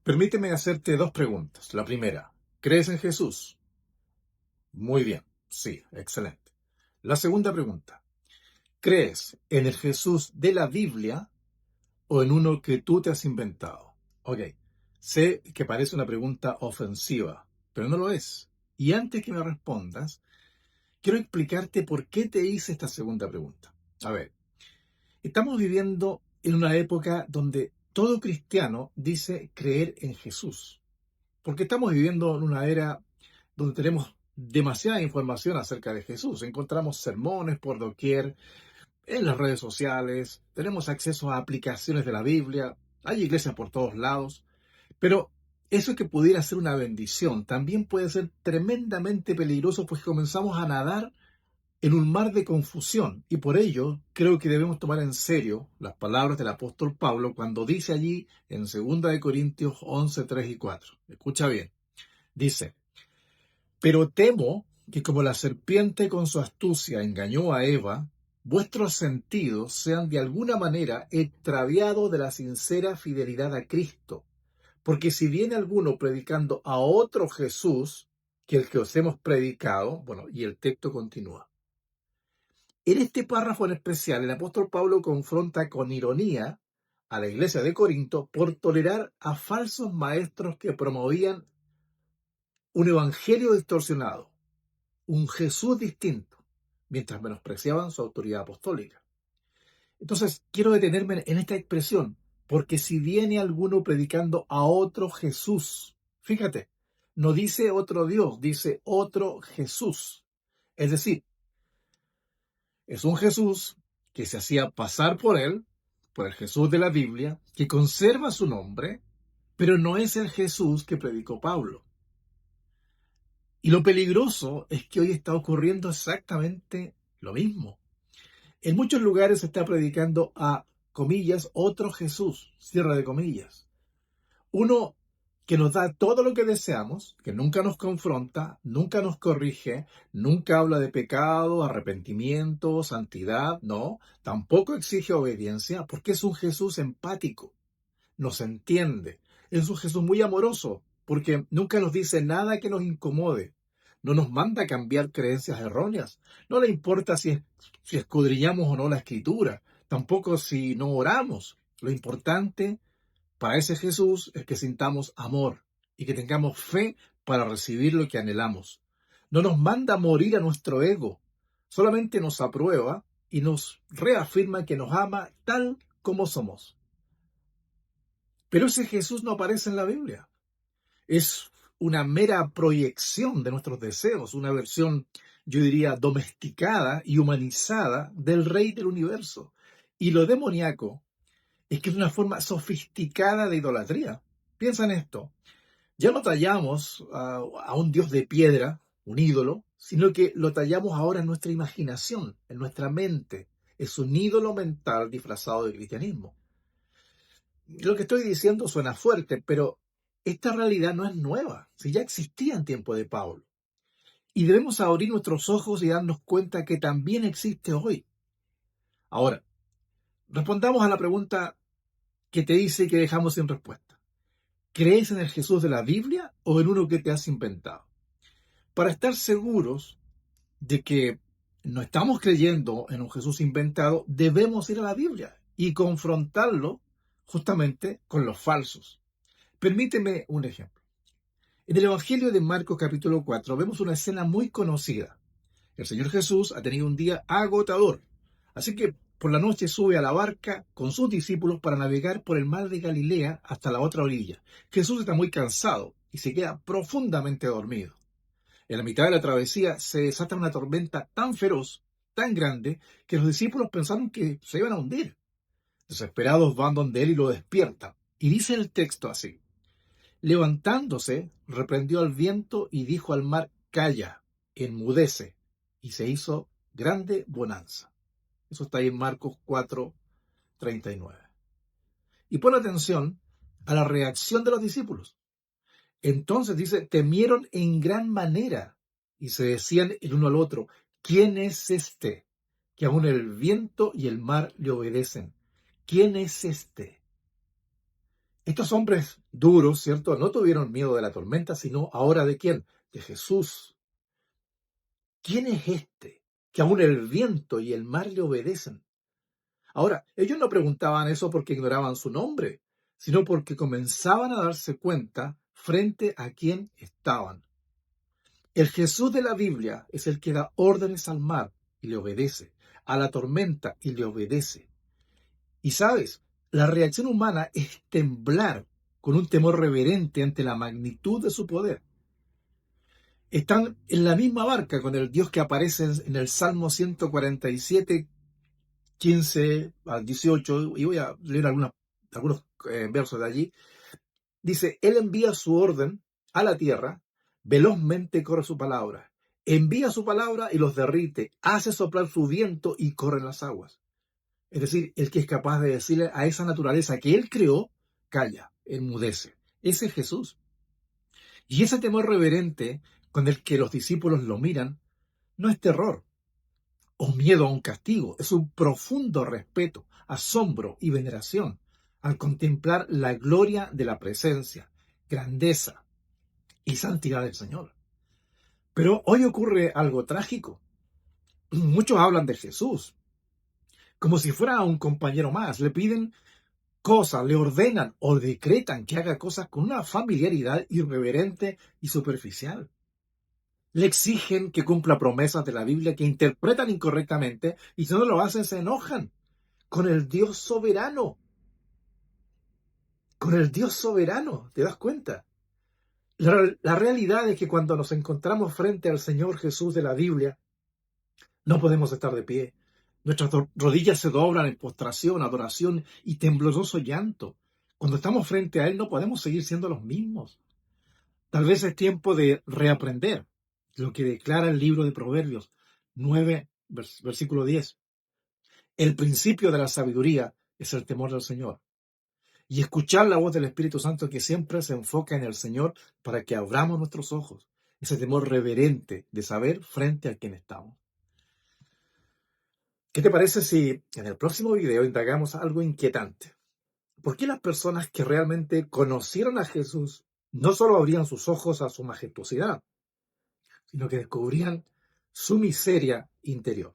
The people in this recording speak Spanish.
Permíteme hacerte dos preguntas. La primera, ¿crees en Jesús? Muy bien, sí, excelente. La segunda pregunta, ¿crees en el Jesús de la Biblia o en uno que tú te has inventado? Ok, sé que parece una pregunta ofensiva, pero no lo es. Y antes que me respondas, quiero explicarte por qué te hice esta segunda pregunta. A ver, estamos viviendo en una época donde todo cristiano dice creer en Jesús. Porque estamos viviendo en una era donde tenemos demasiada información acerca de Jesús. Encontramos sermones por doquier, en las redes sociales, tenemos acceso a aplicaciones de la Biblia, hay iglesias por todos lados, pero eso que pudiera ser una bendición también puede ser tremendamente peligroso, pues comenzamos a nadar en un mar de confusión, y por ello creo que debemos tomar en serio las palabras del apóstol Pablo cuando dice allí en 2 de Corintios 11, 3 y 4. Escucha bien. Dice, pero temo que como la serpiente con su astucia engañó a Eva, vuestros sentidos sean de alguna manera extraviados de la sincera fidelidad a Cristo. Porque si viene alguno predicando a otro Jesús que el que os hemos predicado, bueno, y el texto continúa. En este párrafo en especial, el apóstol Pablo confronta con ironía a la iglesia de Corinto por tolerar a falsos maestros que promovían un evangelio distorsionado, un Jesús distinto, mientras menospreciaban su autoridad apostólica. Entonces, quiero detenerme en esta expresión, porque si viene alguno predicando a otro Jesús, fíjate, no dice otro Dios, dice otro Jesús. Es decir, es un Jesús que se hacía pasar por él, por el Jesús de la Biblia, que conserva su nombre, pero no es el Jesús que predicó Pablo. Y lo peligroso es que hoy está ocurriendo exactamente lo mismo. En muchos lugares se está predicando a, comillas, otro Jesús, cierre de comillas. Uno que nos da todo lo que deseamos, que nunca nos confronta, nunca nos corrige, nunca habla de pecado, arrepentimiento, santidad, no, tampoco exige obediencia, porque es un Jesús empático, nos entiende, es un Jesús muy amoroso, porque nunca nos dice nada que nos incomode, no nos manda a cambiar creencias erróneas, no le importa si escudriñamos o no la Escritura, tampoco si no oramos, lo importante para ese Jesús es que sintamos amor y que tengamos fe para recibir lo que anhelamos. No nos manda a morir a nuestro ego, solamente nos aprueba y nos reafirma que nos ama tal como somos. Pero ese Jesús no aparece en la Biblia. Es una mera proyección de nuestros deseos, una versión, yo diría, domesticada y humanizada del Rey del Universo. Y lo demoníaco es que es una forma sofisticada de idolatría. Piensa en esto. Ya no tallamos a un dios de piedra, un ídolo, sino que lo tallamos ahora en nuestra imaginación, en nuestra mente. Es un ídolo mental disfrazado de cristianismo. Lo que estoy diciendo suena fuerte, pero esta realidad no es nueva, si ya existía en tiempo de Pablo. Y debemos abrir nuestros ojos y darnos cuenta que también existe hoy. Ahora, respondamos a la pregunta que te hice y que dejamos sin respuesta. ¿Crees en el Jesús de la Biblia o en uno que te has inventado? Para estar seguros de que no estamos creyendo en un Jesús inventado, debemos ir a la Biblia y confrontarlo justamente con los falsos. Permíteme un ejemplo. En el Evangelio de Marcos capítulo 4 vemos una escena muy conocida. El Señor Jesús ha tenido un día agotador, así que por la noche sube a la barca con sus discípulos para navegar por el mar de Galilea hasta la otra orilla. Jesús está muy cansado y se queda profundamente dormido. En la mitad de la travesía se desata una tormenta tan feroz, tan grande, que los discípulos pensaron que se iban a hundir. Desesperados van donde él y lo despiertan. Y dice el texto así: levantándose, reprendió al viento y dijo al mar: calla, enmudece. Y se hizo grande bonanza. Eso está ahí en Marcos 4:39. Y pon atención a la reacción de los discípulos. Entonces dice, temieron en gran manera y se decían el uno al otro: ¿quién es este? Que aún el viento y el mar le obedecen. ¿Quién es este? Estos hombres duros, ¿cierto? No tuvieron miedo de la tormenta, sino ahora ¿de quién? De Jesús. ¿Quién es este que aún el viento y el mar le obedecen? Ahora, ellos no preguntaban eso porque ignoraban su nombre, sino porque comenzaban a darse cuenta frente a quién estaban. El Jesús de la Biblia es el que da órdenes al mar y le obedece, a la tormenta y le obedece. Y sabes, la reacción humana es temblar con un temor reverente ante la magnitud de su poder. Están en la misma barca con el Dios que aparece en el Salmo 147, 15 al 18, y voy a leer algunos versos de allí. Dice, Él envía su orden a la tierra, velozmente corre su palabra. Envía su palabra y los derrite, hace soplar su viento y corren las aguas. Es decir, el que es capaz de decirle a esa naturaleza que Él creó, calla, enmudece. Ese es Jesús. Y ese temor reverente con el que los discípulos lo miran, no es terror o miedo a un castigo, es un profundo respeto, asombro y veneración al contemplar la gloria de la presencia, grandeza y santidad del Señor. Pero hoy ocurre algo trágico. Muchos hablan de Jesús como si fuera un compañero más. Le piden cosas, le ordenan o decretan que haga cosas con una familiaridad irreverente y superficial. Le exigen que cumpla promesas de la Biblia que interpretan incorrectamente y si no lo hacen se enojan con el Dios soberano. Con el Dios soberano, ¿te das cuenta? La realidad es que cuando nos encontramos frente al Señor Jesús de la Biblia, no podemos estar de pie. Nuestras rodillas se doblan en postración, adoración y tembloroso llanto. Cuando estamos frente a Él no podemos seguir siendo los mismos. Tal vez es tiempo de reaprender lo que declara el libro de Proverbios 9, versículo 10. El principio de la sabiduría es el temor del Señor. Y escuchar la voz del Espíritu Santo que siempre se enfoca en el Señor para que abramos nuestros ojos. Ese temor reverente de saber frente a quién estamos. ¿Qué te parece si en el próximo video indagamos algo inquietante? ¿Por qué las personas que realmente conocieron a Jesús no solo abrían sus ojos a su majestuosidad, sino que descubrían su miseria interior?